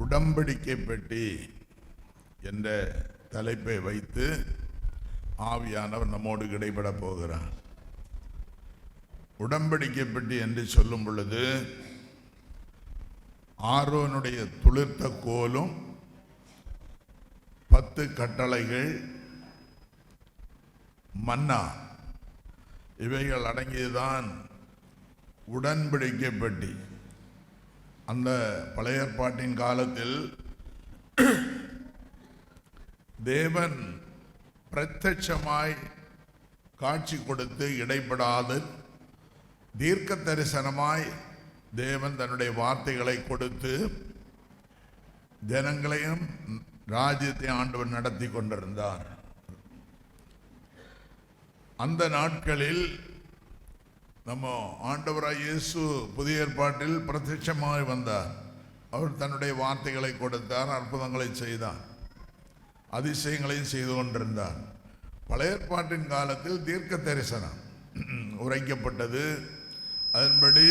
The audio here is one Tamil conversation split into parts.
உடன்படிக்கை பெட்டி என்ற தலைப்பை வைத்து ஆவியானவர் நம்மோடு இடைபட போகிறார். உடன்படிக்கை பெட்டி என்று சொல்லும் பொழுது ஆரோனுடைய துளிர்த்த கோலும் 10 கட்டளைகள், மன்னா, இவைகள் அடங்கியதுதான் உடன்படிக்கை பெட்டி. அந்த பழைய ஏற்பாட்டின் காலத்தில் தேவன் பிரத்யட்சமாய் காட்சி கொடுத்து இடைப்படாது தீர்க்க தரிசனமாய் தேவன் தன்னுடைய வார்த்தைகளை கொடுத்து ஜனங்களையும் ராஜ்யத்தை ஆண்டவர் நடத்தி கொண்டிருந்தார். அந்த நாட்களில் நம்ம ஆண்டவராய் இயேசு புதிய ஏற்பாட்டில் பிரத்யட்சமாய் வந்தார். அவர் தன்னுடைய வார்த்தைகளை கொடுத்தார், அற்புதங்களை செய்தார், அதிசயங்களையும் செய்து கொண்டிருந்தார். பழைய ஏற்பாட்டின் காலத்தில் தீர்க்க தரிசனம் உரைக்கப்பட்டது. அதன்படி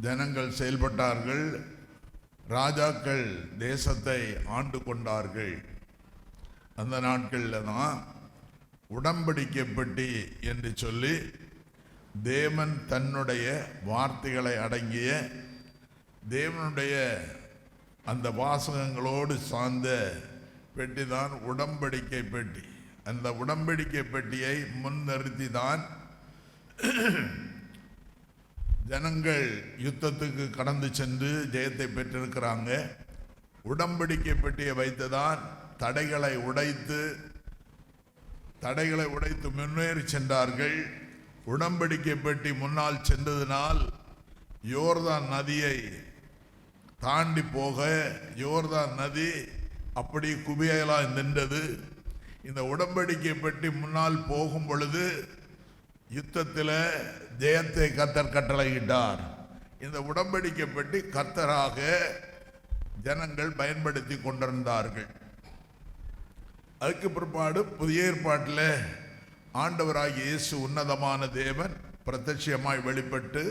ஜனங்கள் செயல்பட்டார்கள். ராஜாக்கள் தேசத்தை ஆண்டு கொண்டார்கள். அந்த நாட்களில் தான் உடன்படிக்கை பெட்டி என்று சொல்லி தேவன் தன்னுடைய வார்த்தைகளை அடங்கிய தேவனுடைய அந்த வாசகங்களோடு சார்ந்த பெட்டி தான் உடன்படிக்கை பெட்டி. அந்த உடன்படிக்கை பெட்டியை முன்னிறுத்தி தான் ஜனங்கள் யுத்தத்துக்கு கடந்து சென்று ஜெயத்தை பெற்றிருக்கிறாங்க. உடன்படிக்கை பெட்டியை வைத்துதான் தடைகளை உடைத்து முன்னேறி சென்றார்கள். உடன்படிக்கை பெட்டி முன்னால் சென்றதினால் யோர்தான் நதியை தாண்டி போக யோர்தான் நதி அப்படி குவியலாய் நின்றது. இந்த உடன்படிக்கை பெட்டி முன்னால் போகும் பொழுது யுத்தத்தில் ஜெயத்தை கர்த்தர் கட்டளையிட்டார். இந்த உடன்படிக்கை பெட்டி கர்த்தராக ஜனங்கள் பயன்படுத்தி கொண்டிருந்தார்கள். அதுக்கு பிற்பாடு புதிய ஏற்பாட்டில் ஆண்டவராகிய இயேசு உன்னதமான தேவன் பிரத்யட்சமாய் வெளிப்பட்டு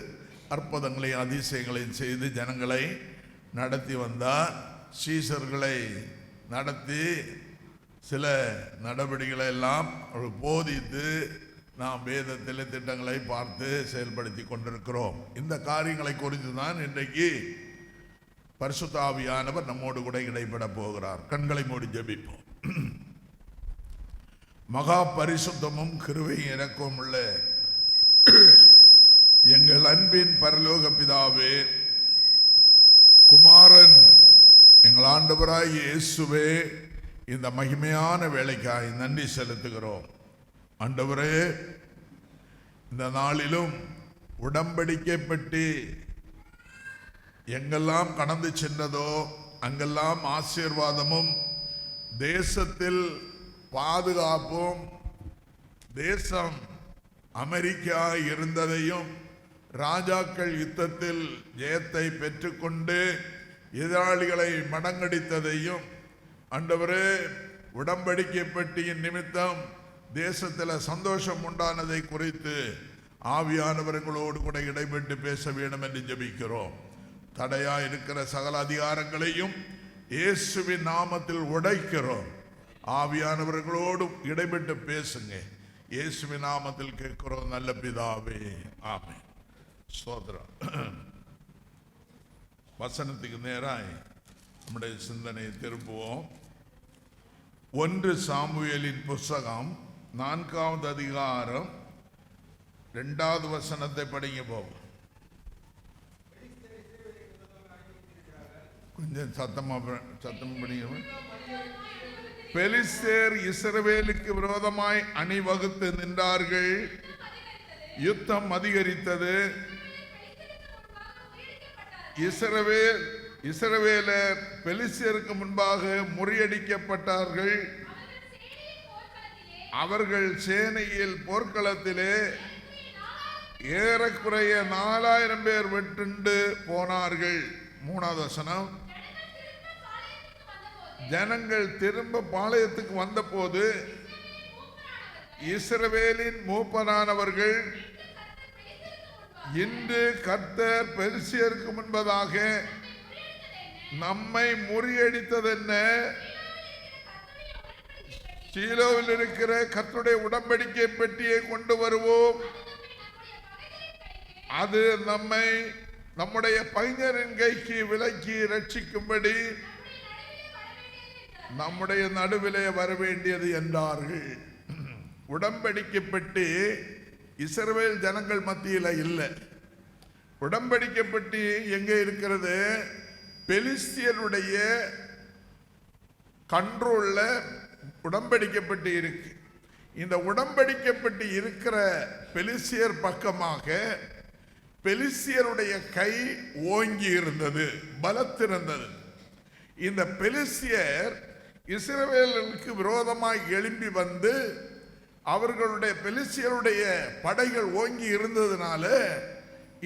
அற்புதங்களையும் அதிசயங்களையும் செய்து ஜனங்களை நடத்தி வந்தார். சீசர்களை நடத்தி சில நடவடிக்கைகளை எல்லாம் போதித்து நாம் வேதத்தில் திட்டங்களை பார்த்து செயல்படுத்தி கொண்டிருக்கிறோம். இந்த காரியங்களை குறித்து தான் இன்றைக்கு பரிசுத்த ஆவியானவர் நம்மோடு கூட இடைப்பட போகிறார். கண்களை மூடி ஜெபிப்போம். மகா பரிசுத்தமும் கிருபையும் இரக்கமும் உள்ள எங்கள் அன்பின் பரலோக பிதாவே, குமாரன் எங்கள் ஆண்டவராய் இயேசுவே, இந்த மகிமையான வேலைக்காய் நன்றி செலுத்துகிறோம். ஆண்டவரே, இந்த நாளிலும் உடன்படிக்கை பெட்டி எங்கெல்லாம் கடந்து சென்றதோ அங்கெல்லாம் ஆசீர்வாதமும் தேசத்தில் பாதுகாப்பும், தேசம் அமெரிக்கா இருந்ததையும் ராஜாக்கள் யுத்தத்தில் ஜெயத்தை பெற்றுக்கொண்டு எதிராளிகளை மடங்கடித்ததையும், ஆண்டவரே, உடன்படிக்கை பெட்டியின் நிமித்தம் தேசத்தில் சந்தோஷம் உண்டானதை குறித்து ஆவியானவர்களோடு கூட இடைபெற்று பேச வேண்டும் என்று ஜெபிக்கிறோம். தடையா இருக்கிற சகல அதிகாரங்களையும் இயேசுவின் நாமத்தில் உடைக்கிறோம். ஆவியானவர்களோடு இடைபெற்று பேசுங்க. இயேசுவின் நாமத்தில் கேட்கிறோம் நல்ல பிதாவே, ஆமென். ஸ்தோத்திரம். வசனத்துக்கு நேராய் நம்முடைய சிந்தனையை திருப்புவோம். 1 சாமுவேலின் புஸ்தகம் 4வது அதிகாரம் 2வது வசனத்தை படிங்க போவோம். கொஞ்சம் சத்தம் படிங்க. பெலிஸ்தேர் இஸ்ரவேலுக்கு விரோதமாய் அணிவகுத்து நின்றார்கள். யுத்தம் அதிகரித்தது. இஸ்ரவேலர் பெலிஸ்தேருக்கு முன்பாக முறியடிக்கப்பட்டார்கள். அவர்கள் சேனையில் போர்க்களத்திலே ஏறக்குறைய 4000 பேர் வெட்டுண்டு போனார்கள். 3வது வசனம். ஜனங்கள் திரும்ப பாளையத்துக்கு வந்தபோது இஸ்ரவேலின் மூப்பரானவர்கள், இன்று கர்த்தர் பெலிஸ்தருக்கு முன்பதாக நம்மை முறியடித்தது என்ன? சீலோவில் இருக்கிற கர்த்தருடைய உடன்படிக்கை பெட்டியை கொண்டு வருவோம். அது நம்மை நம்முடைய பகைஞரின் கைக்கு விலக்கி ரட்சிக்கும்படி நம்முடைய நடுவிலே வரவேண்டியது என்றார்கள். உடன்படிக்கை பெட்டி இஸ்ரவேல் ஜனங்கள் மத்தியில் இல்லை. உடன்படிக்கை பெட்டி எங்கே இருக்கிறது? பெலிஸ்தியருடைய கண்ட்ரோல்ல உடன்படிக்கை பெட்டி இருக்கு. இந்த உடன்படிக்கை பெட்டி இருக்கிற பெலிஸ்தியர் பக்கமாக பெலிஸ்தியருடைய கை ஓங்கி இருந்தது, பலத்திருந்தது. இந்த பெலிஸ்தியர் இஸ்ரவேலுக்கு விரோதமாக எழும்பி வந்து அவர்களுடைய பெலிஸ்தியருடைய படைகள் ஓங்கி இருந்ததுனால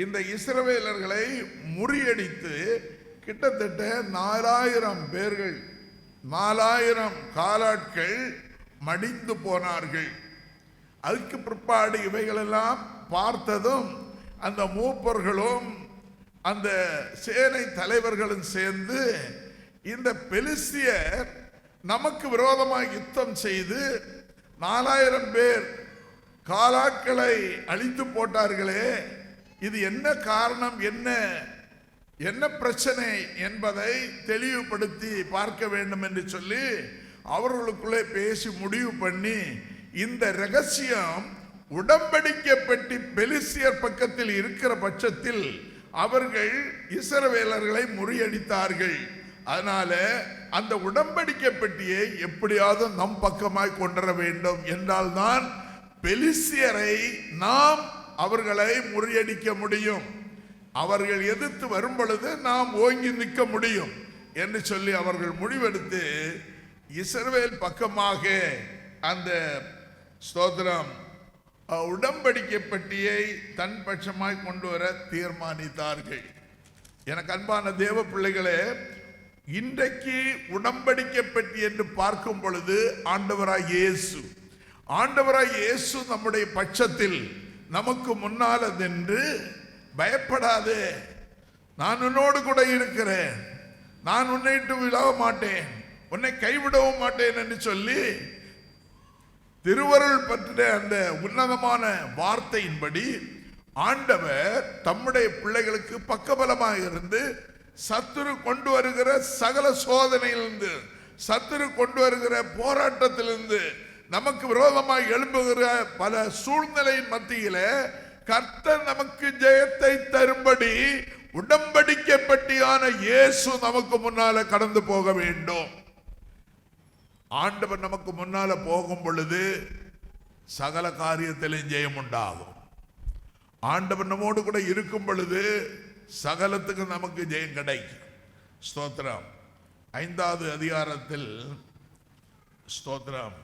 இந்த இஸ்ரவேலர்களை முறியடித்து கிட்டத்தட்ட 4000 பேர்கள், 4000 காலாட்கள் மடிந்து போனார்கள். அதுக்கு பிற்பாடு இவைகளெல்லாம் பார்த்ததும் அந்த மூப்பர்களும் அந்த சேனை தலைவர்களும் சேர்ந்து இந்த பெலிஸ்தியர் நமக்கு விரோதமாக யுத்தம் செய்து 4000 பேர் காலாட்களை அழித்து போட்டார்களே, இது என்ன காரணம், என்ன பிரச்சனை என்பதை தெளிவுபடுத்தி பார்க்க வேண்டும் என்று சொல்லி அவர்களுக்குள்ளே பேசி முடிவு பண்ணி இந்த ரகசியம் உடன்படிக்கை பெட்டி பெலிஸ்தியர் பக்கத்தில் இருக்கிற பட்சத்தில் அவர்கள் இஸ்ரவேலர்களை முறியடித்தார்கள். அதனால அந்த உடன்படிக்கை பெட்டியை எப்படியாவது நம் பக்கமாய் கொண்டுவர வேண்டும் என்றால் தான் பெலிஸ்தியரை நாம் அவர்களை முறியடிக்க முடியும். அவர்கள் எதிர்த்து வரும் பொழுது நாம் ஓங்கி நிற்க முடியும் என்று சொல்லி அவர்கள் முடிவெடுத்து இஸ்ரவேல் பக்கமாக அந்த ஸ்தோத்திரம் உடன்படிக்கை பெட்டியை தன் பட்சமாய் கொண்டு வர தீர்மானித்தார்கள். எனக்கு அன்பான தேவ பிள்ளைகளே, இன்றைக்கு உடன்படிக்கை பெட்டி என்று பார்க்கும் பொழுது ஆண்டவராய் இயேசு நம்முடைய பட்சத்தில் நமக்கு முன்னால் நின்று பயப்படாதே, நான் உன்னோடு கூட இருக்கிறேன், நான் உன்னை விட்டு விலக மாட்டேன், உன்னை கைவிடவும் மாட்டேன் என்று சொல்லி திருவருள் பற்றிய அந்த உன்னதமான வார்த்தையின்படி ஆண்டவர் தம்முடைய பிள்ளைகளுக்கு பக்கபலமாக இருந்து சத்துரு கொண்டு வருகிற சகல சோதனையிலிருந்து, சத்துரு கொண்டு வருகிற போராட்டத்திலிருந்து, நமக்கு விரோதமாக எழும்புகிற பல சூழ்நிலையின் மத்தியில கர்த்தர் நமக்கு ஜெயத்தை தரும்படி உடன்படிக்கை பெட்டியான இயேசு நமக்கு முன்னால கடந்து போக வேண்டும். ஆண்டவர் நமக்கு முன்னால போகும் பொழுது சகல காரியத்திலும் ஜெயம் உண்டாகும். ஆண்டவர் நம்மோடு கூட இருக்கும் பொழுது சகலத்துக்கு நமக்கு ஜெயம் கிடைக்கும். ஸ்தோத்திரம். 5வது அதிகாரத்தில் ஸ்தோத்திரம்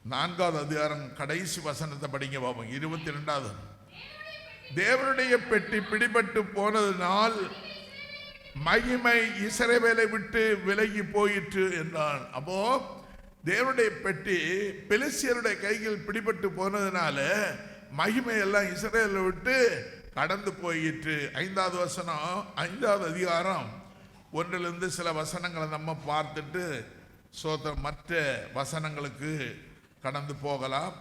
4வது அதிகாரம் கடைசி வசனத்தை படிங்க பாப்போம். 22வது. தேவனுடைய பெட்டி பிடிபட்டு போனதினால் மகிமை இஸ்ரவேலை விட்டு விலகி போயிற்று என்றான். அப்போ தேவனுடைய பெட்டி பெலிஸ்தியருடைய கையில் பிடிபட்டு போனதுனால மகிமை எல்லாம் இஸ்ரவேலை விட்டு கடந்து போயிற்று. 5வது வசனம், 5வது அதிகாரம் 1லிருந்து சில வசனங்களை நம்ம பார்த்துட்டு மற்ற வசனங்களுக்கு கடந்து போகலாம்.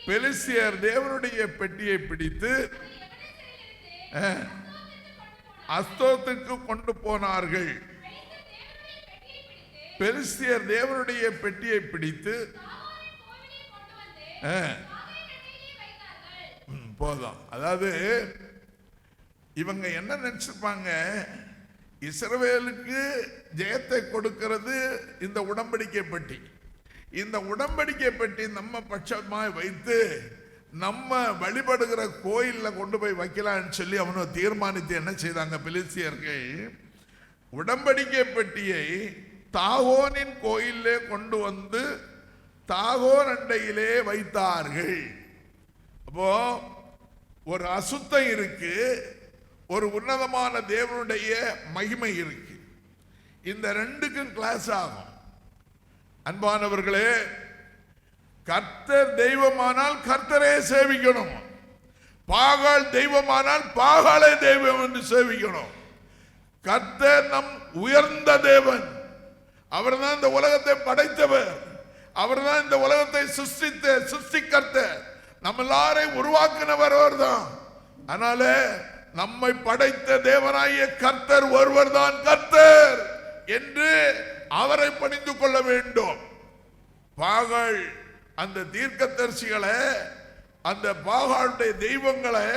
பெலிஸ்தியர் தேவனுடைய பெட்டியை பிடித்து அஸ்தோத்துக்கு கொண்டு போனார்கள். பெலிஸ்தியர் தேவனுடைய பெட்டியை பிடித்து போதும். அதாவது இவங்க என்ன நினைச்சிருப்பாங்க, இஸ்ரவேலுக்கு ஜெயத்தை கொடுக்கிறது இந்த உடன்படிக்கை பெட்டி. இந்த உடன்படிக்கை பெட்டி நம்ம பட்சமாய் வைத்து நம்ம வழிபடுகிற கோயில்ல கொண்டு போய் வைக்கலான்னு சொல்லி அவனை தீர்மானித்து என்ன செய்தாங்க பெலிஸ்தியர்கள், உடன்படிக்கை பெட்டியை தாகோனின் கோயிலே கொண்டு வந்து தாகோன் அண்டையிலே வைத்தார்கள். அப்போ ஒரு அசுத்தம் இருக்கு, ஒரு உன்னதமான தேவனுடைய மகிமை இருக்கு. இந்த ரெண்டுக்கும் கிளாஸ் ஆகும். அன்பானவர்களே, கர்த்தர் தெய்வமானால் கர்த்தரே சேவிக்கணும், பாகால் தெய்வமானால் பாகாலே தெய்வம் என்று சேவிக்கணும். கர்த்தர் நம் உயர்ந்த தேவன். அவர் தான் இந்த உலகத்தை படைத்தவர். அவர் தான் இந்த உலகத்தை சிருஷ்டிகர்த்தர். நம்ம எல்லாரையும் உருவாக்கினவர் அவர் தான். அதனால நம்மை படைத்த தேவனாகிய கர்த்தர் ஒருவர் தான் கர்த்தர் என்று அவரை பணிந்து கொள்ள வேண்டும். பாகால் அந்த தீர்க்கதரிசிகளை, அந்த பாகாலுடைய தெய்வங்களை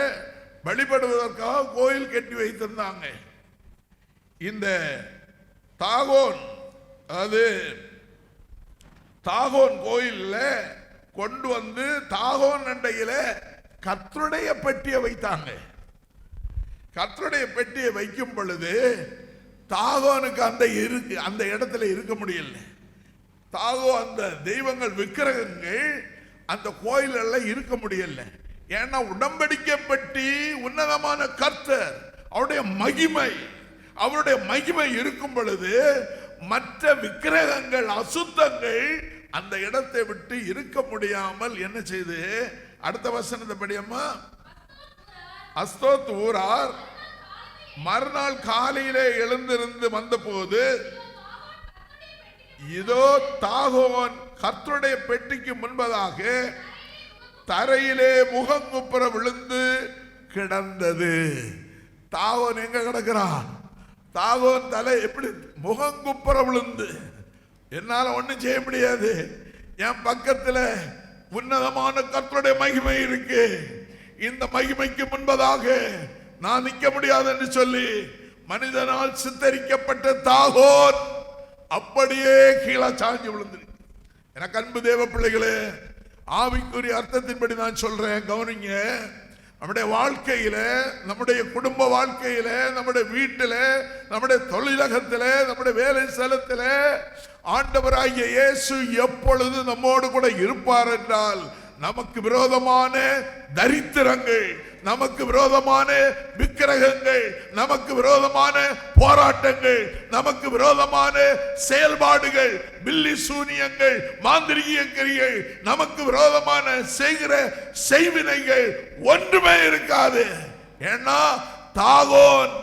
வழிபடுவதற்காக கோயில் கட்டி வைத்திருந்தாங்க. இந்த தாகோன், அது தாகோன் கோயில்ல கொண்டு வந்து தாகோன் அண்டையில கர்த்தருடைய பெட்டியை வைத்தாங்க. கர்த்தருடைய பெட்டியை வைக்கும் பொழுது தாகோனுக்கு அந்த இடத்துல இருக்க முடியல. தாகோ அந்த தெய்வங்கள் விக்கிரகங்கள் அந்த கோயிலெல்லாம் இருக்க முடியல. ஏன்னா உடன்படிக்கை பெட்டி உன்னதமான கர்த்தர், அவருடைய மகிமை இருக்கும் பொழுது மற்ற விக்கிரகங்கள் அசுத்தங்கள் அந்த இடத்தை விட்டு இருக்க முடியாமல் என்ன செய்து, அடுத்த வசனத்தை படியம்மா. அஸ்தோத் ஊரார் மறுநாள் காலையிலே எழுந்திருந்து வந்தபோது இதோ தாகோன் கர்த்தருடைய பெட்டிக்கு முன்பதாக தரையிலே முகங்குப்புற விழுந்து கிடந்தது. தாகோன் எங்க கிடக்கிறான்? தாகோன் தலை எப்படி முகங்குப்புற விழுந்து, என்னால ஒண்ணும் செய்ய முடியாது, என் பக்கத்துல உன்னதமான கர்த்தருடைய மகிமை இருக்கு, இந்த மகிமைக்கு முன்பதாக நான் நிற்க முடியாது என்று சொல்லி மனிதனால் சித்தரிக்கப்பட்ட தாகோன் அப்படியே கீழே சாஞ்சி விழுந்து. எனக்கு அன்பு தேவ பிள்ளைகளே, ஆவிக்குரிய அர்த்தத்தின்படி நான் சொல்றேன், கவனிங்க. நம்முடைய வாழ்க்கையில, நம்முடைய குடும்ப வாழ்க்கையில, நம்முடைய வீட்டில, நம்முடைய தொழிலகத்தில, நம்முடைய வேலை ஸ்தலத்தில ஆண்டவராகிய இயேசு எப்பொழுது நம்மோடு கூட இருப்பார் என்றால், நமக்கு விரோதமான தரித்திரங்கள், நமக்கு விரோதமான விக்கிரகங்கள், நமக்கு விரோதமான போராட்டங்கள், நமக்கு விரோதமான செயல்பாடுகள், பில்லி சூனியங்கள், மாந்திரிக கிரியைகள், நமக்கு விரோதமான செய்கிற செய்வினைகள் ஒன்றுமே இருக்காது. ஏன்னா தாகோன்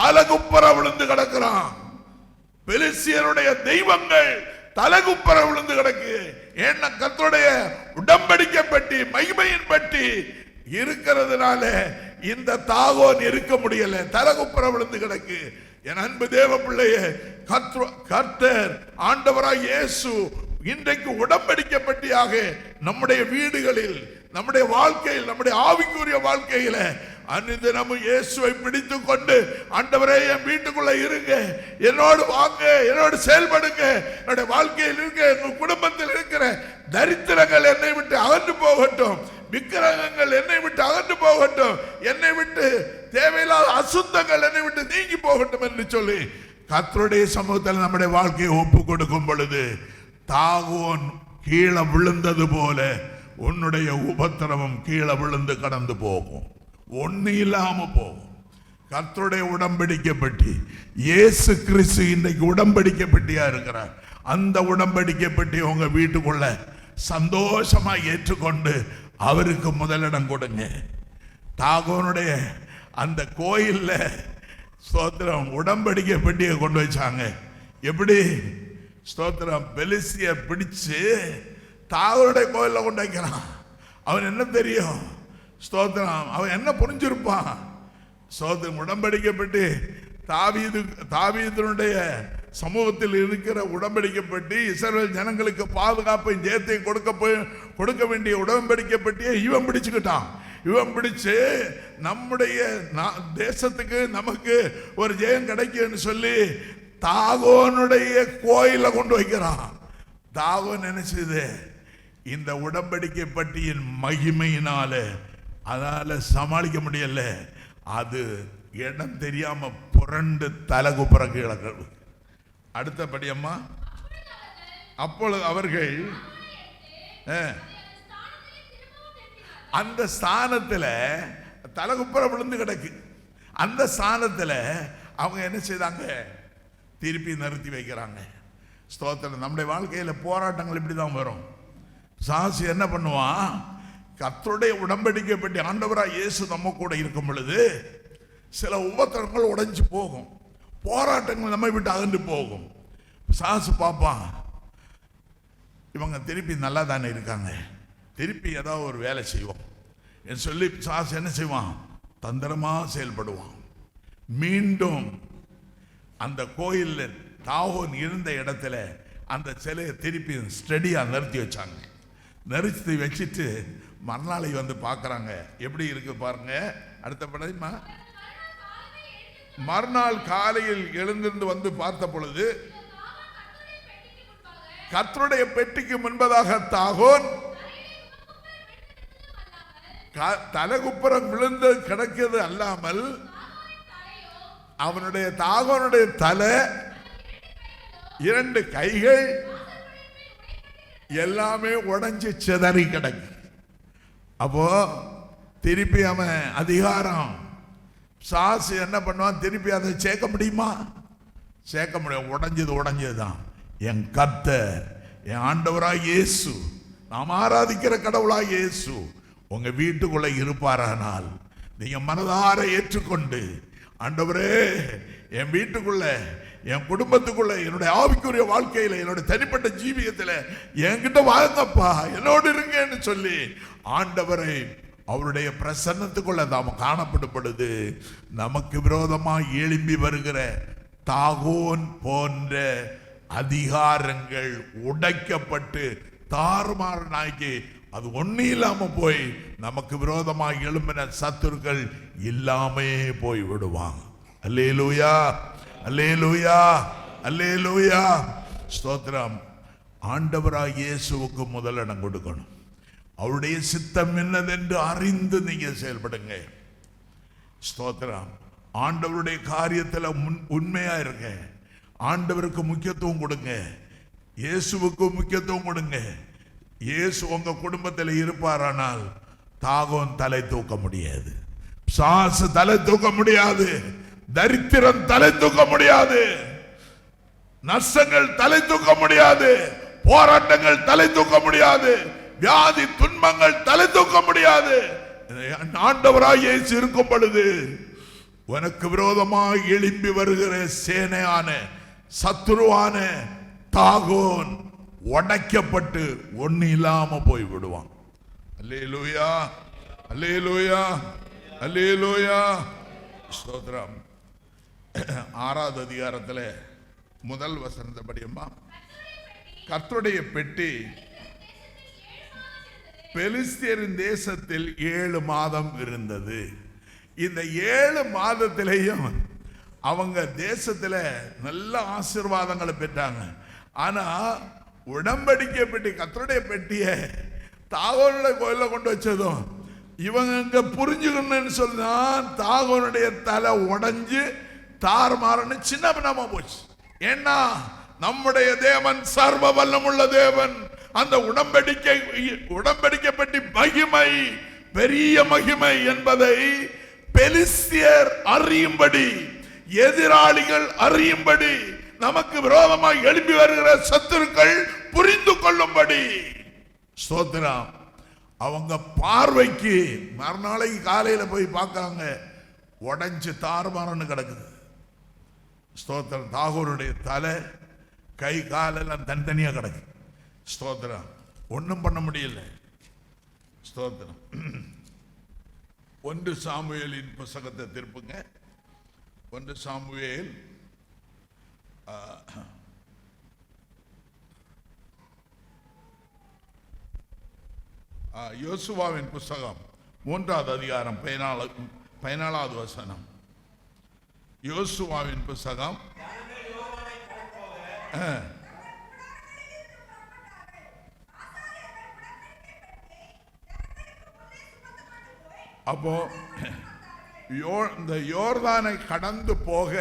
தலகுப்புற விழுந்து கிடக்கிறான். பெலிஸ்தியருடைய தெய்வங்கள் தலகுப்புற விழுந்து கிடக்கு. ஏன்னா கர்த்தருடைய உடன்படிக்கை பெட்டி, மகிமையின் பெட்டி இருக்கிறதுனால இந்த தாகோன் இருக்க முடியல, தலகுப்புற விழுந்து கிடக்கு. என் அன்பு தேவ பிள்ளையே, கர்த்தர் ஆண்டவராய் இயேசு இன்றைக்கு உடன்படிக்கை பெட்டியாக நம்முடைய வீடுகளில், நம்முடைய வாழ்க்கையில், நம்முடைய ஆவிக்குரிய வாழ்க்கையில அன்னிதினமும் இயேசுவை பிடித்துக் கொண்டு, ஆண்டவரே என் வீட்டுக்குள்ள இருங்க, என்னோடு வாங்க, என்னோடு செயல்படுங்க, என்னுடைய வாழ்க்கையில் இருக்க, என் குடும்பத்தில் இருக்கிற தரித்திரங்கள் என்னை விட்டு அகன்று போகட்டும், விக்கிரகங்கள் என்னை விட்டு அகன்று போகட்டும், என்னை விட்டு தேவையில்லாத அசுத்தங்கள் என்னை விட்டு நீங்கி போகட்டும் என்று சொல்லி கர்த்தருடைய சமூகத்தில் நம்முடைய வாழ்க்கையை ஒப்பு கொடுக்கும் பொழுது தாகோன் கீழே விழுந்தது போல உன்னுடைய உபத்திரவம் கீழே விழுந்து கடந்து போகும், ஒண்ணு இல்லாம போகும். கர்த்தருடைய உடன்படிக்கை பெட்டி இயேசு கிறிஸ்து இன்றைக்கு உடன்படிக்கை பெட்டியா இருக்கிறார். அந்த உடன்படிக்கை பெட்டி உங்க வீட்டுக்குள்ள சந்தோஷமா ஏற்றுக்கொண்டு அவருக்கு முதலிடம் கொடுங்க. தாகோனுடைய அந்த கோயில்ல ஸ்தோத்திரம் உடன்படிக்கை பெட்டியை கொண்டு வச்சாங்க. எப்படி ஸ்தோத்திரம், பெலிஸ்திய பிடிச்சு தாகோனுடைய கோயில்ல கொண்டு வைக்கிறான். அவன் என்ன தெரியும் ஸ்தோத்திரம், அவன் என்ன புரிஞ்சிருப்பான்? ஸ்தோத்திரம் உடன்படிக்கப்பட்டு தாவீதுனுடைய சமூகத்தில் இருக்கிற உடன்படிக்கப்பட்டு இஸ்ரவேல் ஜனங்களுக்கு பாதுகாப்பை ஜெயத்தை கொடுக்க வேண்டிய உடன்படிக்கப்பட்டியை இவன் பிடிச்சுக்கிட்டான். இவன் பிடிச்சு நம்முடைய தேசத்துக்கு நமக்கு ஒரு ஜெயம் கிடைக்குன்னு சொல்லி தாகோனுடைய கோயில கொண்டு வைக்கிறான். தாகோன் நினைச்சது இந்த உடன்படிக்கை பட்டியின் மகிமையினால அதால சமாளிக்க முடியல, அது இடம் தெரியாம புரண்டு தலகுப்புற கீழே. அடுத்தபடி அம்மா, அப்பொழுது அவர்கள் அந்த ஸ்தானத்துல தலகுப்புற விழுந்து கிடக்கு. அந்த ஸ்தானத்துல அவங்க என்ன செய்தாங்க, திருப்பி நிறுத்தி வைக்கிறாங்க. ஸ்தோத்திரம். நம்முடைய வாழ்க்கையில போராட்டங்கள் இப்படிதான் வரும். சாசி என்ன பண்ணுவான், கர்த்தருடைய உடன்படிக்கை பெட்டி ஆண்டவராய் இயேசு நம்ம கூட இருக்கும் பொழுது சில உபத்திரங்கள் உடைஞ்சு போகும். போராட்டங்கள் நம்மை விட்டு அகன்று போகும். சாசு பார்ப்பான், இவங்க திருப்பி நல்லா தானே இருக்காங்க, திருப்பி ஏதாவது ஒரு வேலை செய்வோம் என்று சொல்லி சாசு என்ன செய்வான், தந்திரமா செயல்படுவான். மீண்டும் அந்த கோயிலில் தாகோன் இருந்த இடத்துல அந்த சிலையை திருப்பி ஸ்டடியா நிறுத்தி வச்சாங்க. நிறுத்தி வச்சுட்டு மறுநாளை வந்து பார்க்குறாங்க, எப்படி இருக்கு பாருங்க. அடுத்த படமா மறுநாள் காலையில் எழுந்திருந்து வந்து பார்த்த பொழுது கர்த்தருடைய பெட்டிக்கு முன்பதாக தாகோன் தலைகுப்புறம் விழுந்து கிடக்கிறது அல்லாமல் அவனுடைய தாகோனுடைய தலை, 2 கைகள் எல்லாமே உடைஞ்சு சிதறி கிடக்கு. அப்போ திருப்பி அவன் அதிகாரம் சாசு என்ன பண்ணுவான், திருப்பி அதை சேர்க்க முடியுமா? சேர்க்க முடியும். உடைஞ்சதுதான். என் கர்த்தர், என் ஆண்டவராய் இயேசு, நாம் ஆராதிக்கிற கடவுளாய் இயேசு உங்க வீட்டுக்குள்ள இருப்பாரானால் நீங்க மனதார ஏற்றுக்கொண்டு, ஆண்டவரே என் வீட்டுக்குள்ள, என் குடும்பத்துக்குள்ள, என்னுடைய ஆவிக்குரிய வாழ்க்கையில, என்னுடைய தனிப்பட்ட ஜீவியத்தில் என்கிட்ட வாங்கப்பா, என்னோடு இருங்கன்னு சொல்லி ஆண்டவரை அவருடைய பிரசன்னத்துக்குள்ள நாம காணப்படும் பொழுது நமக்கு விரோதமாக எழும்பி வருகிற தாகோன் போன்ற அதிகாரங்கள் உடைக்கப்பட்டு தாறுமாறனாக்கி அது ஒண்ணு இல்லாம போய் நமக்கு விரோதமாக எழும்பின சத்துருக்கள் இல்லாமே போய் விடுவாங்க. அல்லேலூயா, அல்லேலூயா, அல்லேலூயா, ஸ்தோத்திரம். ஆண்டவராகிய இயேசுவுக்கு முதலிடம் கொடுக்கணும். அவருடைய சித்தம் என்னதென்று அறிந்து நீங்க செயல்படுங்க. ஸ்தோத்திரம். ஆண்டவருடைய காரியத்தில் உண்மையா இருங்க. ஆண்டவருக்கு முக்கியத்துவம் கொடுங்க. இயேசுவுக்கு முக்கியத்துவம் கொடுங்க. இயேசு உங்க குடும்பத்தில் இருப்பாரானால் தாகோன் தலை தூக்க முடியாது, சாசு தலை தூக்க முடியாது, தரித்திரம் தலை தூக்க முடியாது, நஷ்டங்கள் தலை தூக்க முடியாது, போராட்டங்கள் தலை தூக்க முடியாது, வியாதி துன்பங்கள் தலை தூக்க முடியாது. ஆண்டவராய் இயேசு இருக்கும் பொழுது உனக்கு விரோதமாக எழும்பி வருகிற சேனையான சத்துருவான தாகோன் உடைக்கப்பட்டு ஒண்ணு இல்லாம போய் விடுவான். அல்லேலூயா, அல்லேலூயா, அல்லேலூயா, ஸ்தோத்திரம். 6வது அதிகாரத்தில் முதல் வசனத்தை படியம்மா. கர்த்தருடைய பெட்டி பெலிஸ்தியரின் தேசத்தில் 7 மாதம் இருந்தது. இந்த 7 மாதத்திலையும் அவங்க தேசத்துல நல்ல ஆசீர்வாதங்களை பெற்றாங்க. ஆனா உடன்படிக்கை பெட்டி, கர்த்தருடைய பெட்டியை தாகோனுடைய கோயில கொண்டு வச்சதும் இவங்க புரிஞ்சுக்கணும்னு சொன்னா தாகோனுடைய தலை உடைஞ்சு தாறுமாறன்னு சின்ன பின்னமா போச்சு. ஏன்னா நம்முடைய தேவன் சர்வ வல்லமுள்ள தேவன். அந்த உடன்படிக்கை பெட்டி மகிமை, பெரிய மகிமை என்பதை பெலிஸ்தியர் அறியும்படி, எதிராளிகள் அறியும்படி, நமக்கு விரோதமாக எழும்பி வருகிற சத்துருக்கள் புரிந்து கொள்ளும்படி, ஸ்தோத்திரம், அவங்க பார்வைக்கு மறுநாளைக்கு காலையில போய் பார்க்கறாங்க, உடைஞ்சு தாறுமாறன்னு கிடக்குது. ஸ்தோத்திரம். தாகூருடைய தலை, கை, காலெல்லாம் தனித்தனியா கிடக்கு. ஸ்தோத்திரம். ஒன்றும் பண்ண முடியல. ஸ்தோத்திரம். 1 சாமுவேலின் புத்தகத்தை திருப்புங்க. 1 சாமுவேல் யோசுவாவின் புத்தகம் 3வது அதிகாரம் 14வது வசனம். யோசுவாவின் புத்தகம் அப்போ இந்த யோர்தானை கடந்து போக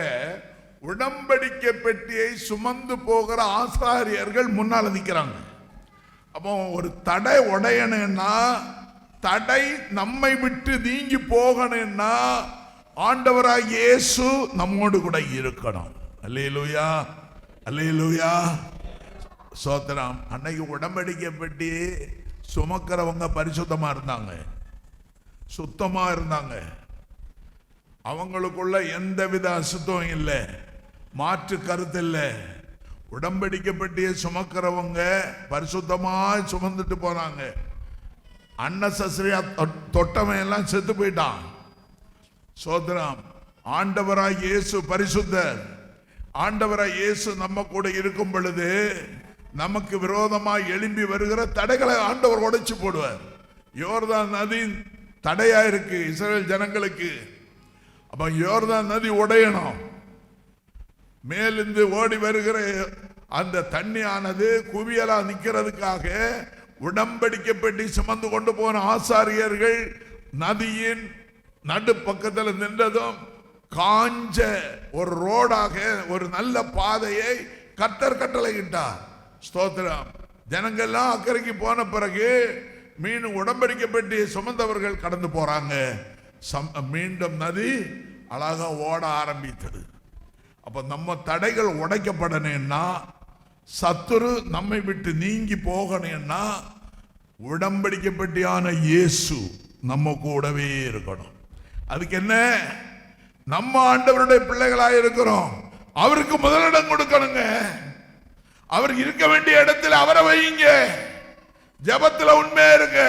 உடன்படிக்கை பெட்டியை சுமந்து போகிற ஆசாரியர்கள் முன்னால் நிற்கிறாங்க. அப்போ ஒரு தடை உடையணும்னா, தடை நம்மை விட்டு நீங்கி போகணும்னா ஆண்டவராய் இயேசு நம்மோடு கூட இருக்கணும். அல்லேலூயா, அல்லேலூயா, ஸ்தோத்திரம். அன்னைக்கு உடன்படிக்கை பெட்டி சுமக்கிறவங்க பரிசுத்தமா இருந்தாங்க, சுத்தமா இருந்தாங்க. அவங்களுக்குள்ள எந்த வித அசுத்தம் இல்லை. மாற்று கருத்து இல்லை. உடன்படிக்கை பெட்டியை சுமக்கிறவங்க பரிசுத்தமா சுமந்துட்டு போனாங்க. அன்னசரியா தொட்டவன் எல்லாம் செத்து போயிட்டான். சோதரம். ஆண்டவராய் இயேசு பரிசுத்தர். ஆண்டவராய் இயேசு நம்ம கூட இருக்கும் பொழுது நமக்கு விரோதமாய் எழும்பி வருகிற தடைகளை ஆண்டவர் உடைச்சு போடுவார். யோர்தான் நதி தடையா இருக்கு இஸ்ரவேல் ஜனங்களுக்கு. அப்ப யோர்தான் நதி உடையணும். மேலிருந்து ஓடி வருகிற அந்த தண்ணியானது குவியலா நிக்கிறதுக்காக உடன்படிக்கை பெட்டி சுமந்து கொண்டு போன ஆசாரியர்கள் நதியின் நடு பக்கத்தில் நின்றதும் காஞ்ச ஒரு ரோடாக ஒரு நல்ல பாதையை கர்த்தர் கட்டளையிட்டார். ஸ்தோத்திரம். ஜனங்கள்லாம் அக்கறைக்கு போன பிறகு மீண்டும் உடன்படிக்கை பெட்டி சுமந்தவர்கள் கடந்து போறாங்க. மீண்டும் நதி அழகா ஓட ஆரம்பித்தது. அப்ப நம்ம தடைகள் உடைக்கப்படணும்னா, சத்துரு நம்மை விட்டு நீங்கி போகணும்னா, உடன்படிக்கை பெட்டியான இயேசு நம்ம கூடவே இருக்கணும். அதுக்கு என்ன? நம்ம ஆண்டவருடைய பிள்ளைகளாக இருக்கிறோம். அவருக்கு முதலிடம் கொடுக்கணுங்க. அவர் இருக்க வேண்டிய இடத்துல அவரை வையுங்க. ஜெபத்துல உண்மையா இருங்க.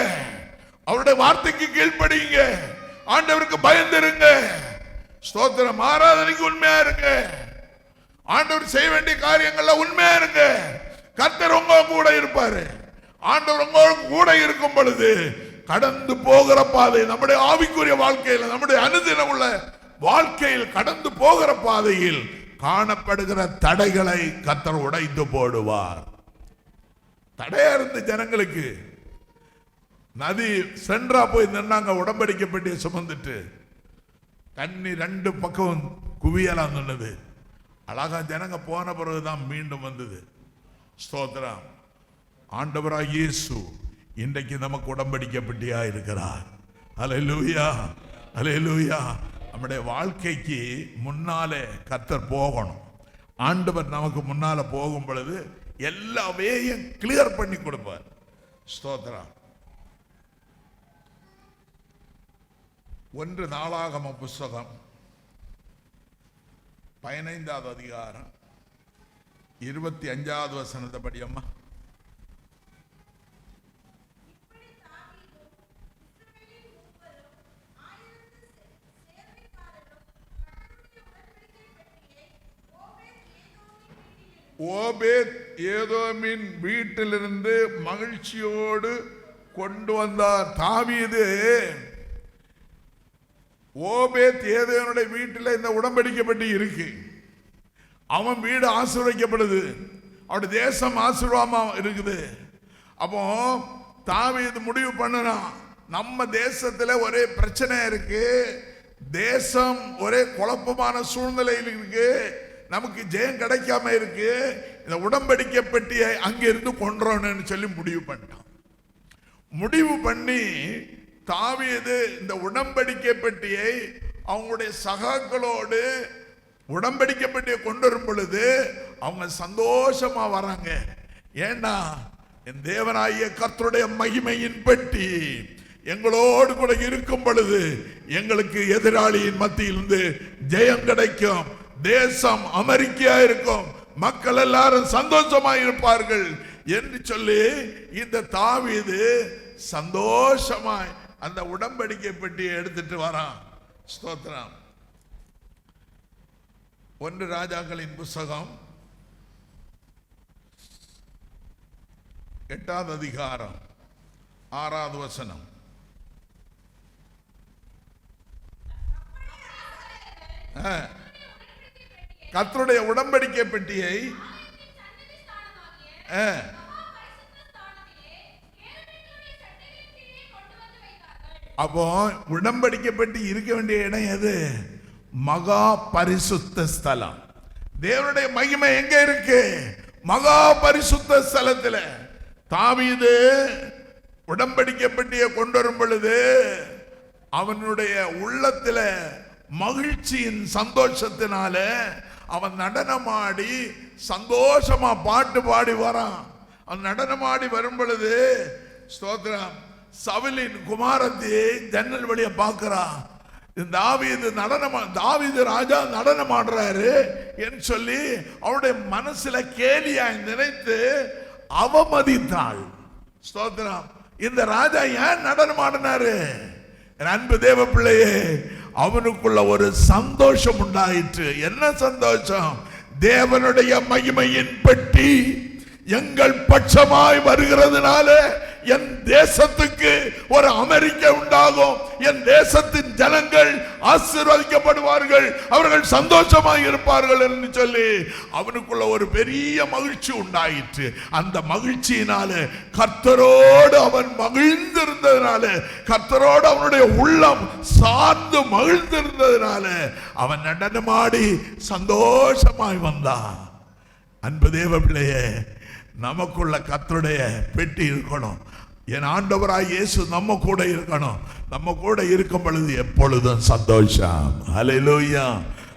அவருடைய வார்த்தைக்கு கீழ்ப்படியுங்க. ஆண்டவருக்கு பயந்துருங்க. ஸ்தோத்திரம். ஆராதனைக்கு உண்மையா இருங்க. ஆண்டவர் செய்ய வேண்டிய காரியங்கள்ல உண்மையா இருங்க. கர்த்தர் உங்க கூட இருப்பாரு. ஆண்டவர் உங்க கூட இருக்கும் பொழுது கடந்து போகிற பாதை, நம்முடைய ஆவிக்குரிய வாழ்க்கையில், நம்முடைய அனுதின உள்ள வாழ்க்கையில் கடந்து போகிற பாதையில் காணப்படுகிற தடைகளை கர்த்தர் உடைத்து போடுவார். தடையா இருந்த ஜனங்களுக்கு நதி சென்றா போய் நின்னாங்க. உடன்படிக்கை பெட்டியை சுமந்துட்டு தண்ணி ரெண்டு பக்கம் குவியலா நின்னது. அழகா ஜனங்க போன பிறகுதான் மீண்டும் வந்தது. ஸ்தோத்திரம். ஆண்டவராய் இயேசு இன்றைக்கு நமக்கு உடன்படிக்கை பெட்டியா இருக்கிறார். அல்லேலூயா, அல்லேலூயா. நம்முடைய வாழ்க்கைக்கு முன்னாலே கர்த்தர் போகணும். ஆண்டவர் நமக்கு முன்னால போகும் பொழுது எல்லாவையும் கிளியர் பண்ணி கொடுப்பார். ஸ்தோத்திரம். 1 நாளாகம புஸ்தகம் 15வது அதிகாரம் 25வது வசனத்தை படியம்மா. ஓபேத் ஏதோமின் வீட்டிலிருந்து மகிழ்ச்சியோடு கொண்டு வந்தார். தாவீது ஓபேத் ஏதோனுடைய வீட்டில் இந்த உடன்படிக்கை பெட்டி இருக்கு. அவன் வீடு ஆசீர்வதிக்கப்படுது. அவருடைய தேசம் ஆசீர்வாதமா இருக்குது. அப்போ தாவீது முடிவு பண்ணனான், நம்ம தேசத்துல ஒரே பிரச்சனை இருக்கு, தேசம் ஒரே குழப்பமான சூழ்நிலையில் இருக்கு, நமக்கு ஜெயம் கிடைக்காம இருக்கு, இந்த உடன்படிக்கை பெட்டியை அங்கிருந்து கொன்றோன்னு சொல்லி முடிவு பண்ணிட்டான். முடிவு பண்ணி தாவீது இந்த உடன்படிக்கை பெட்டியை அவங்களுடைய சகாக்களோடு உடன்படிக்கை பெட்டியை கொண்டு வரும் பொழுது அவங்க சந்தோஷமா வராங்க. ஏன்னா என் தேவனாகிய கர்த்தருடைய மகிமையின் பெட்டி எங்களோடு கூட இருக்கும் பொழுது எங்களுக்கு எதிராளியின் மத்தியிலிருந்து ஜெயம் கிடைக்கும், தேசம் அமெரிக்கா இருக்கும், மக்கள் எல்லாரும் சந்தோஷமா இருப்பார்கள் என்று சொல்லி இந்த தாவீது சந்தோஷமாய் அந்த உடன்படிக்கை பெட்டியை எடுத்துட்டு வரான். ஸ்தோத்திரம். 1 ராஜாக்களின் புஸ்தகம் 8வது அதிகாரம் 6வது வசனம். கர்த்தருடைய உடன்படிக்கை பெட்டியை அப்போ உடன்படிக்கை பெட்டி இருக்க வேண்டிய இடம் எது? மகா பரிசுத்த ஸ்தலம். தேவனுடைய மகிமை எங்க இருக்கு? மகா பரிசுத்த ஸ்தலத்தில். தாவீது உடன்படிக்கை பெட்டியை கொண்டு வரும் பொழுது அவனுடைய உள்ளத்துல மகிழ்ச்சியின் சந்தோஷத்தினால அவன் நடனமாடி சந்தோஷமா பாட்டு பாடி வரான். அவன் நடனமாடி வரும் பொழுது ஸ்தோத்திரம், சவுலின் குமாரத்தியை ஜன்னல் வழியா பார்க்கிறான். தாவீது ராஜா நடனம் ஆடுறாரு என்று சொல்லி அவருடைய மனசுல கேலியாய் நினைத்து அவமதித்தாள். ஸ்தோத்திரம். இந்த ராஜா ஏன் நடனம் ஆடினாரு? அன்பு தேவ பிள்ளையே, அவனுக்குள்ள ஒரு சந்தோஷம் உண்டாயிற்று. என்ன சந்தோஷம்? தேவனுடைய மகிமையின் பெட்டி எங்கள் பட்சமாய் வருகிறதுனால என் தேசத்துக்கு ஒரு அமெரிக்கா உண்டாகும், என் தேசத்தின் ஜனங்கள் ஆசீர்வதிக்கப்படுவார்கள், அவர்கள் சந்தோஷமாய் இருப்பார்கள் என்று சொல்லி அவனுக்குள்ள ஒரு பெரிய மகிழ்ச்சி உண்டாயிற்று. அந்த மகிழ்ச்சியினால கர்த்தரோடு அவன் மகிழ்ந்திருந்ததுனால, கர்த்தரோடு அவனுடைய உள்ளம் சார்ந்து மகிழ்ந்திருந்ததுனால அவன் நடனமாடி சந்தோஷமாய் வந்தான். அன்பு தேவ பிள்ளையே, நமக்குள்ள கர்த்தருடைய பெட்டி இருக்கணும். என் ஆண்டவராய் இயேசு நம்ம கூட இருக்கணும். நம்ம கூட இருக்கும் பொழுது எப்பொழுதும் சந்தோஷம். ஹல்லேலூயா,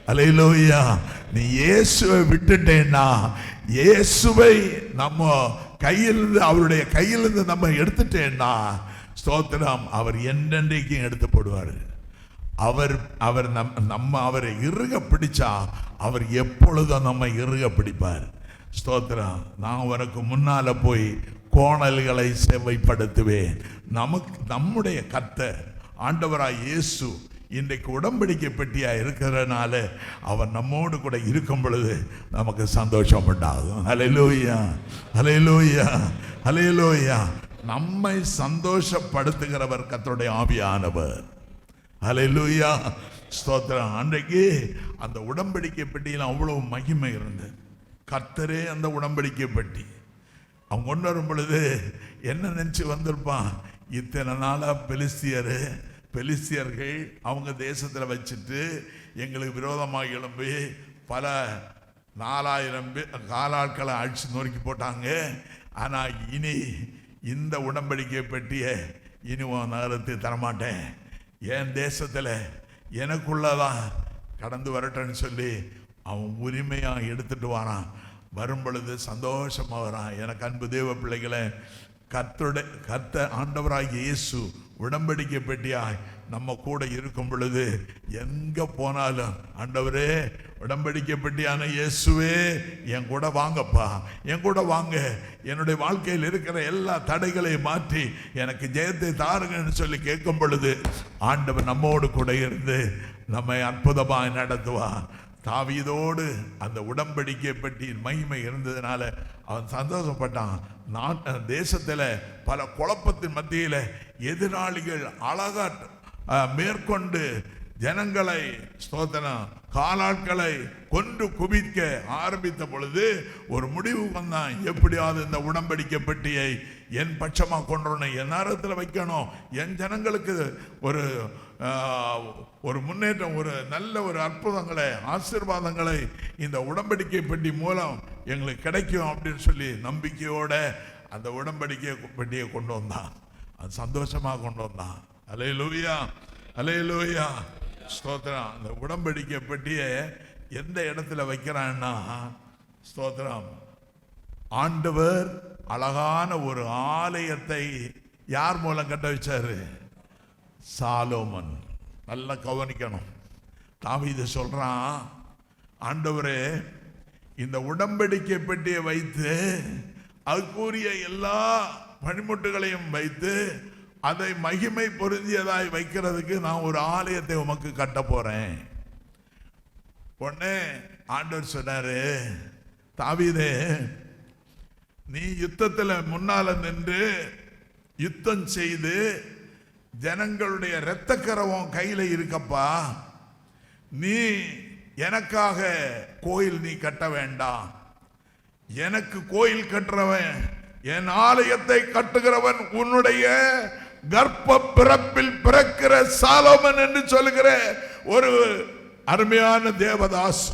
ஹல்லேலூயா. நீ இயேசுவை விட்டுட்டேன்னா, இயேசுவை நம்ம கையிலிருந்து, அவருடைய கையிலிருந்து நம்ம எடுத்துட்டேன்னா, ஸ்தோத்திரம், அவர் என்றென்றைக்கும் எடுத்து போடுவார். அவர் நம்ம அவரை இறுக பிடிச்சா அவர் எப்பொழுதும் நம்ம இறுக பிடிப்பார். ஸ்தோத்திரம். நான் அவருக்கு முன்னால போய் கோணல்களை செவ்வைப்படுத்துவேன். நம்முடைய கர்த்தர் ஆண்டவராய் இயேசு இன்றைக்கு உடன்படிக்கை பெட்டியா இருக்கிறதுனால அவர் நம்மோடு கூட இருக்கும் பொழுது நமக்கு சந்தோஷம் உண்டாகும். ஹல்லேலூயா, ஹல்லேலூயா, ஹல்லேலூயா. நம்மை சந்தோஷப்படுத்துகிறவர் கர்த்தருடைய ஆவியானவர். ஹல்லேலூயா, ஸ்தோத்திரம். அன்றைக்கு அந்த உடன்படிக்கை பெட்டியில் அவ்வளவு மகிமை இருந்தது. கர்த்தரே அந்த உடன்படிக்கை பெட்டி அவன் கொண்டு வரும் பொழுது என்ன நினைச்சு வந்திருப்பான்? இத்தனை நாளா பெலிஸ்தியர்கள் அவங்க தேசத்துல வச்சுட்டு எங்களுக்கு விரோதமாக எழும்பி பல 4000 காலாட்களை அழிச்சு நொறுக்கி போட்டாங்க. ஆனா இனி இந்த உடன்படிக்கை பெட்டியை இனி உன் நகரத்தை தரமாட்டேன், என் தேசத்துல எனக்குள்ளதான் கடந்து வரட்டேன்னு சொல்லி அவன் உரிமையா எடுத்துட்டு வரான். வரும் பொழுது சந்தோஷமா வரான். எனக்கு அன்பு தேவ பிள்ளைகளை, கர்த்தர் ஆண்டவராகிய இயேசு உடன்படிக்கை பெட்டியாய் நம்ம கூட இருக்கும் பொழுது எங்க போனாலும், ஆண்டவரே உடன்படிக்கை பெட்டியான இயேசுவே என் கூட வாங்கப்பா, என் கூட வாங்க, என்னுடைய வாழ்க்கையில் இருக்கிற எல்லா தடைகளையும் மாற்றி எனக்கு ஜெயத்தை தாருங்கன்னு சொல்லி கேட்கும் பொழுது ஆண்டவர் நம்மோடு கூட இருந்து நம்மை அற்புதமாய் நடத்துவான். தாவீதோடு அந்த உடன்படிக்கை பெட்டியின் மகிமை இருந்ததுனால அவன் சந்தோஷப்பட்டான். தேசத்தில் பல குழப்பத்தின் மத்தியில் எதிராளிகள் அழகா மேற்கொண்டு ஜனங்களை, ஸ்தோத்திரம், காலாட்களை கொன்று குவிக்க ஆரம்பித்த பொழுது ஒரு முடிவு வந்தான். எப்படியாவது இந்த உடன்படிக்கை பெட்டியை என் பட்சமா கொண்டு என் நேரத்தில் வைக்கணும், என் ஜனங்களுக்கு ஒரு முன்னேற்றம், ஒரு நல்ல ஒரு அற்புதங்களை, ஆசீர்வாதங்களை இந்த உடன்படிக்கை பெட்டி மூலம் எங்களுக்கு கிடைக்கும் அப்படின்னு சொல்லி நம்பிக்கையோட அந்த உடன்படிக்கை பெட்டியை கொண்டு வந்தான். அது சந்தோஷமாக கொண்டு வந்தான். அல்லேலூயா, அல்லேலூயா, ஸ்தோத்திரம். அந்த உடன்படிக்கை பெட்டியை எந்த இடத்துல வைக்கிறான்னா, ஸ்தோத்திரம், ஆண்டவர் அழகான ஒரு ஆலயத்தை யார் மூலம் கட்ட வச்சாரு? சாலோமன். நல்லா கவனிக்கணும். தாவீது சொல்றான், ஆண்டவரே இந்த உடன்படிக்கை பெட்டியை வைத்து அதுக்குரிய எல்லா பணிமுட்டுகளையும் வைத்து அதை மகிமை பொருந்தியதாய் வைக்கிறதுக்கு நான் ஒரு ஆலயத்தை உமக்கு கட்ட போறேன். உடனே ஆண்டவர் சொன்னாரு, தாவீதே நீ யுத்தத்தில் முன்னால நின்று யுத்தம் செய்து ஜனங்களுடைய இரத்த கரவம் கையில இருக்கப்பா, நீ எனக்காக கோயில் நீ கட்ட வேண்டாம். எனக்கு கோயில் கட்டுறவன், என் ஆலயத்தை கட்டுகிறவன் உன்னுடைய கர்ப்ப பிறப்பில் பிறக்கிற சாலோமன் என்று சொல்லுகிற ஒரு அருமையான தேவதாஸ்.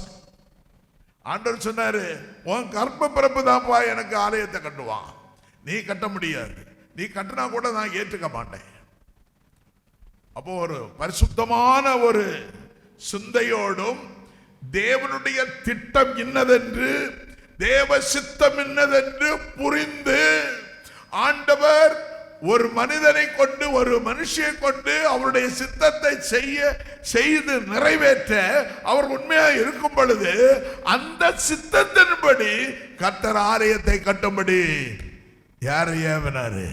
ஆண்டவர் சொன்னாரு, உன் கர்ப்ப பிறப்பு தான்ப்பா எனக்கு ஆலயத்தை கட்டுவான், நீ கட்ட முடியாது, நீ கட்டினா கூட நான் ஏற்றுக்க மாட்டேன். அப்போ ஒரு பரிசுத்தமான ஒரு சிந்தையோடும் தேவனுடைய திட்டம் இன்னதென்று, தேவ சித்தம் இன்னதென்று புரிந்து ஆண்டவர் ஒரு மனிதனை கொண்டு ஒரு மனுஷியை கொண்டு அவருடைய சித்தத்தை செய்து நிறைவேற்ற அவர் உண்மையா இருக்கும் பொழுது அந்த சித்தத்தின்படி கர்த்தர் ஆலயத்தை கட்டும்படி யார் ஏவினாரு?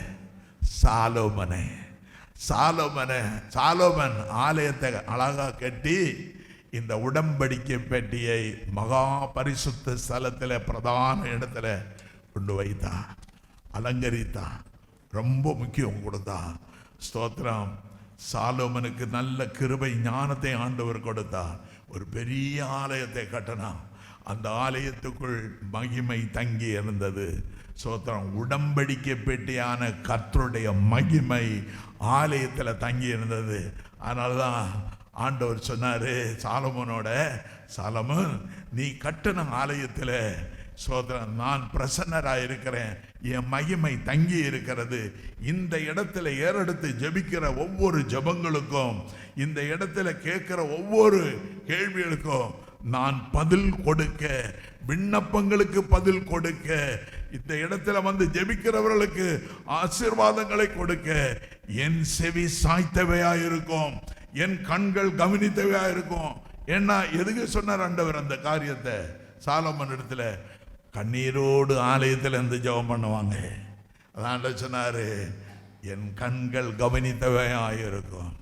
சாலோமன் ஆலயத்தை அழகா கட்டி இந்த உடன்படிக்கை பெட்டியை மகா பரிசுத்த ஸ்தலத்தில் பிரதான இடத்துல கொண்டு வைத்தான், அலங்கரித்தான், ரொம்ப முக்கியம் கொடுத்தான். ஸ்தோத்திரம். சாலோமனுக்கு நல்ல கிருபை ஞானத்தை ஆண்டவர் கொடுத்தார். ஒரு பெரிய ஆலயத்தை கட்டினான். அந்த ஆலயத்துக்குள் மகிமை தங்கி இருந்தது. ஸ்தோத்திரம். உடன்படிக்கை பெட்டியான கர்த்தருடைய மகிமை ஆலயத்தில் தங்கி இருந்தது. அதனால்தான் ஆண்டவர் சொன்னாரு சாலமோனோட, சாலமோன் நீ கட்டின ஆலயத்தில் சோதரன் நான் பிரசன்னராக இருக்கிறேன், என் மகிமை தங்கி இருக்கிறது. இந்த இடத்துல ஏறெடுத்து ஜெபிக்கிற ஒவ்வொரு ஜெபங்களுக்கும், இந்த இடத்துல கேட்கிற ஒவ்வொரு கேள்விகளுக்கும் நான் பதில் கொடுக்க, விண்ணப்பங்களுக்கு பதில் கொடுக்க, இந்த இடத்துல வந்து ஜெபிக்கிறவர்களுக்கு ஆசீர்வாதங்களை கொடுக்க என் செவி சாய்த்தவையாயிருக்கும், என் கண்கள் கவனித்தவையாயிருக்கும். ஏன்னா எதுக்கு சொன்னார் ஆண்டவர் அந்த காரியத்தை? சாலமோன் இடத்துல கண்ணீரோடு ஆலயத்தில் இருந்து ஜெபம் பண்ணுவாங்க. அதான் சொன்னாரு, என் கண்கள் கவனித்தவையாயிருக்கும்.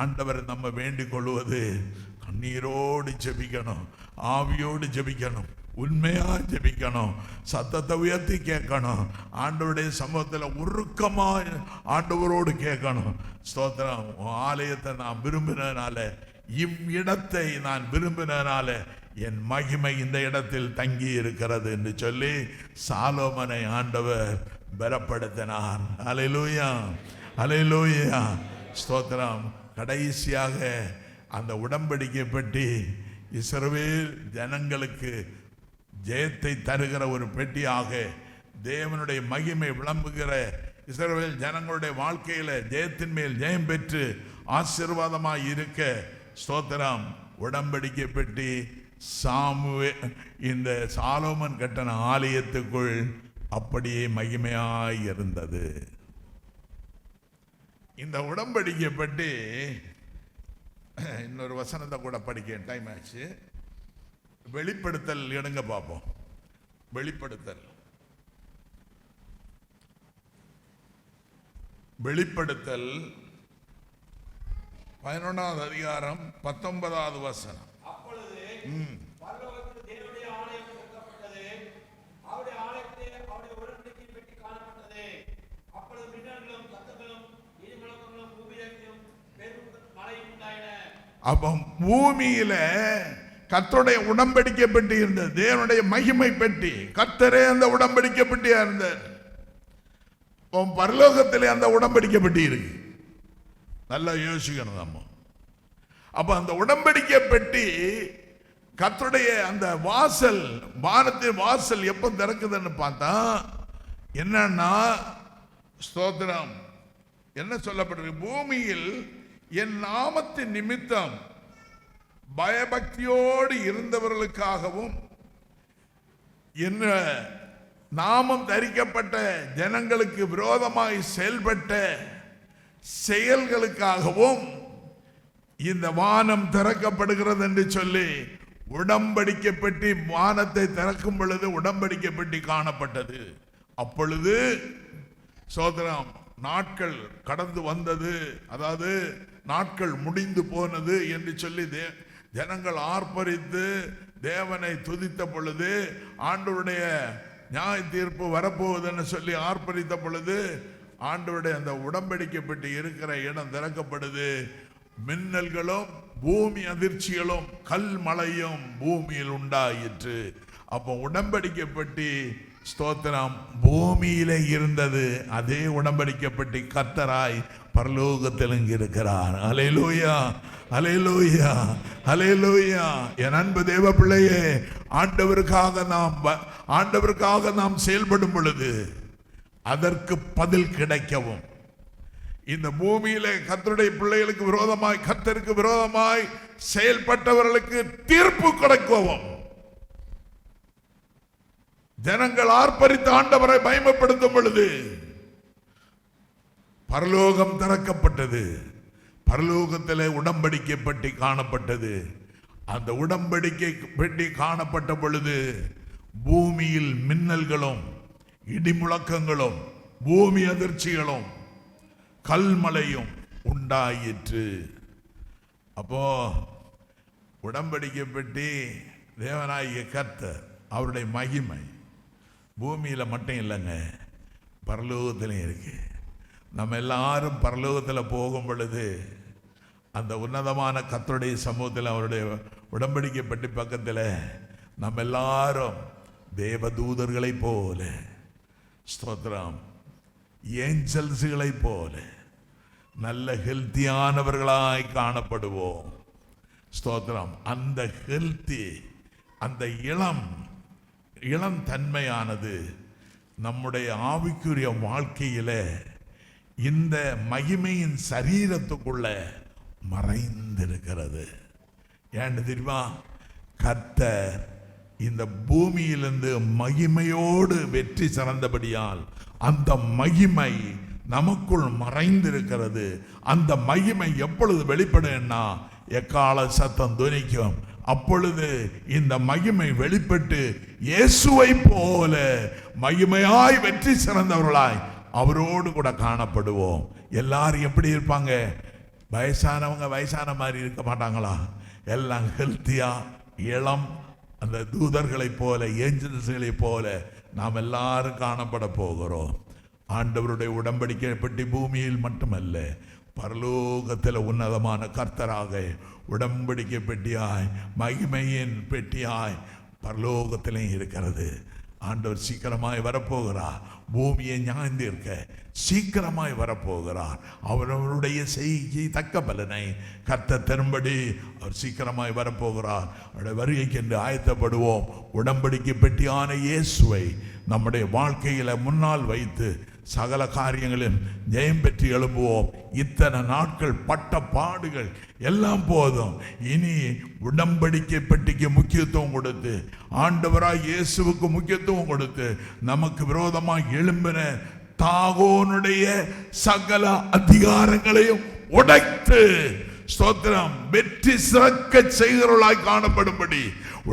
ஆண்டவர் நம்ம வேண்டிக் கொள்வது கண்ணீரோடு ஜெபிக்கணும், ஆவியோடு ஜெபிக்கணும், உண்மையா ஜெபிக்கணும், சத்தத்தை உயர்த்தி கேட்கணும், ஆண்டவருடைய சமூகத்தில் உருக்கமா ஆண்டவரோடு கேட்கணும். ஸ்தோத்திரம். ஆலயத்தை நான் விரும்பினதுனால, இவ்விடத்தை நான் விரும்பினதுனால என் மகிமை இந்த இடத்தில் தங்கி இருக்கிறது என்று சொல்லி சாலோமனை ஆண்டவர் பலப்படுத்தினார். அல்லேலூயா, அல்லேலூயா, ஸ்தோத்திரம். கடைசியாக அந்த உடன்படிக்கை பெட்டி இஸ்ரவேல் ஜனங்களுக்கு ஜெயத்தை தருகிற ஒரு பெட்டியாக, தேவனுடைய மகிமை விளம்புகிற இஸ்ரவேல் ஜனங்களுடைய வாழ்க்கையில ஜெயத்தின் மேல் ஜெயம் பெற்று ஆசீர்வாதமாய் இருக்க, ஸ்தோத்திரம், உடன்படிக்கை பெட்டி இந்த சாலோமன் கட்டின ஆலயத்துக்குள் அப்படியே மகிமையாய் இருந்தது. இந்த உடன்படிக்கை பெட்டி, இன்னொரு வசனத்தை கூட படிக்க டைம் ஆச்சு. வெளிப்படுத்தல் எடுங்க பார்ப்போம். வெளிப்படுத்தல் 11வது அதிகாரம் 19வது வசனம். அப்போ பூமியில கர்த்தருடைய உடன்படிக்கை பெட்டி இருந்தது, தேவனுடைய மகிமை பெட்டி. கர்த்தரே அந்த உடன்படிக்கை பெட்டியா இருந்தார். பரலோகத்திலே அந்த உடன்படிக்கை பெட்டி இருக்கு. நல்லா யோசிக்கணும் நம்ம. அப்ப அந்த உடன்படிக்கை பெட்டி கர்த்தருடைய அந்த வாசல், வானத்தின் வாசல் எப்ப திறக்குதுன்னு பார்த்தா என்னன்னா, ஸ்தோத்திரம், என்ன சொல்லப்பட்டிருக்கு? பூமியில் என் நாமத்தின் நிமித்தம் பயபக்தியோடு இருந்தவர்களுக்காகவும், என்ன நாமம் தரிக்கப்பட்ட ஜனங்களுக்கு விரோதமாய் செயல்பட்ட செயல்களுக்காகவும் இந்த வானம் திறக்கப்படுகிறது என்று சொல்லி உடன்படிக்கை பெட்டி வானத்தை திறக்கும் பொழுது உடன்படிக்கை பெட்டி காணப்பட்டது. அப்பொழுது சோதரம் நாட்கள் கடந்து வந்தது, அதாவது நாட்கள் முடிந்து போனது என்று சொல்லி ஜனங்கள் ஆர்ப்பரித்து தேவனை துதித்த பொழுது, ஆண்டவருடைய நியாய தீர்ப்பு வரப்போவதுன்னு சொல்லி ஆர்ப்பரித்த பொழுது, ஆண்டவருடைய அந்த உடன்படிக்கை பெட்டி இருக்கிற இடம் திறக்கப்படுது. மின்னல்களும் பூமி அதிர்ச்சிகளும் கல் மழையும் பூமியில் உண்டாயிற்று. அப்போ உடன்படிக்கை பெட்டி, ஸ்தோத்திரம், பூமியில இருந்தது. அதே உடன்படிக்கை பெட்டி கர்த்தராய் பரலோகத்தில் இங்கு இருக்கிறார். அல்லேலூயா, அல்லேலூயா, அல்லேலூயா. என் அன்பு தேவ பிள்ளையே, ஆண்டவருக்காக நாம் செயல்படும் பொழுது அதற்கு பதில் கிடைக்கவும், இந்த பூமியில கர்த்தருடைய பிள்ளைகளுக்கு விரோதமாய், கர்த்தருக்கு விரோதமாய் செயல்பட்டவர்களுக்கு தீர்ப்பு கிடைக்கவும், ஜனங்கள் ஆர்ப்பரித்து ஆண்டவரை மகிமைப்படுத்தும் பொழுது பரலோகம் திறக்கப்பட்டது. பரலோகத்தில் உடன்படிக்கை பெட்டி காணப்பட்டது. அந்த உடன்படிக்கை பெட்டி காணப்பட்ட பொழுது பூமியில் மின்னல்களும் இடிமுழக்கங்களும் பூமி அதிர்ச்சிகளும் கல்மலையும் உண்டாயிற்று. அப்போ உடன்படிக்கை பெட்டி தேவனாகிய கர்த்தர் அவருடைய மகிமை பூமியில் மட்டும் இல்லைங்க, பரலோகத்திலையும் இருக்கு. நம்ம எல்லாரும் பரலோகத்தில் போகும் பொழுது அந்த உன்னதமான கர்த்தருடைய சமூகத்தில் அவருடைய உடன்படிக்கை பெட்டி பக்கத்தில் நம்ம எல்லாரும் தேவதூதர்களை போல, ஸ்தோத்திரம், ஏஞ்சல்ஸ்களை போல நல்ல ஹெல்த்தியானவர்களாய் காணப்படுவோம். ஸ்தோத்திரம். அந்த ஹெல்த்தி, அந்த இளம் தன்மையானது நம்முடைய ஆவிக்குரிய வாழ்க்கையில இந்த மகிமையின் சரீரத்துக்குள்ள மறைந்திருக்கிறது. ஏன்னு தெரியுமா? கர்த்தர் இந்த பூமியிலிருந்து மகிமையோடு வெற்றி சிறந்தபடியால் அந்த மகிமை நமக்குள் மறைந்திருக்கிறது. அந்த மகிமை எப்பொழுது வெளிப்படும்னா எக்கால சத்தம் துணிக்கும். அப்பொழுது இந்த மகிமை வெளிப்பட்டு இயேசுவை போல மகிமையாய் வெற்றி சிறந்தவர்களாய் அவரோடு கூட காணப்படுவோம். எல்லாரும் எப்படி இருப்பாங்க? வயசானவங்க வயசான மாதிரி இருக்க மாட்டாங்களா? எல்லாம் ஹெல்த்தியா, இளம், அந்த தூதர்களை போல, ஏஞ்சல்ஸ்களை போல நாம் எல்லாரும் காணப்பட போகிறோம். ஆண்டவருடைய உடன்படிக்கை பெட்டி பூமியில் மட்டுமல்ல, பரலோகத்தில் உன்னதமான கர்த்தராக உடன்படிக்கை பெட்டியாய், மகிமையின் பெட்டியாய் பரலோகத்திலையும் இருக்கிறது. ஆண்டவர் சீக்கிரமாய் வரப்போகிறார். பூமியை ஞாய்ந்திருக்க சீக்கிரமாய் வரப்போகிறார். அவருடைய செய்கை தக்க பலனை கர்த்தர் தரும்படி அவர் சீக்கிரமாய் வரப்போகிறார். அவருடைய வருகைக்கு என்று ஆயத்தப்படுவோம். உடன்படிக்கை பெட்டியான இயேசுவை நம்முடைய வாழ்க்கையில முன்னால் வைத்து சகல காரியங்களில் ஜெயம் பெற்று எழும்புவோம். இத்தனை நாட்கள் பட்ட பாடுகள் எல்லாம் போதும். இனி உடன்படிக்கை பெட்டிக்கு முக்கியத்துவம் கொடுத்து, ஆண்டவராய் இயேசுவுக்கு முக்கியத்துவம் கொடுத்து, நமக்கு விரோதமாக எழும்பின தாகோனுடைய சகல அதிகாரங்களையும் உடைத்து, ஸ்தோத்திரம், வெற்றி சிறக்க செய்கிறவர்களாய் காணப்படும்படி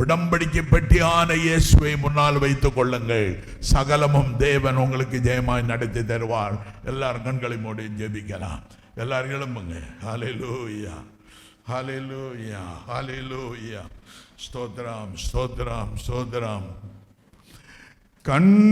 உடன்படிக்கை பெட்டியான இயேசுவை முன்னால் வைத்துக் கொள்ளுங்கள். சகலமும் தேவன் உங்களுக்கு ஜெயமாய் நடத்தி தருவார். எல்லாரும் கண்களை மூடி ஜெபிக்கலாம். எல்லாரும் எழும்புங்க. ஹல்லேலூயா, ஹல்லேலூயா, ஹல்லேலூயா. ஸ்தோத்திரம், ஸ்தோத்திரம், ஸ்தோத்திரம். கண்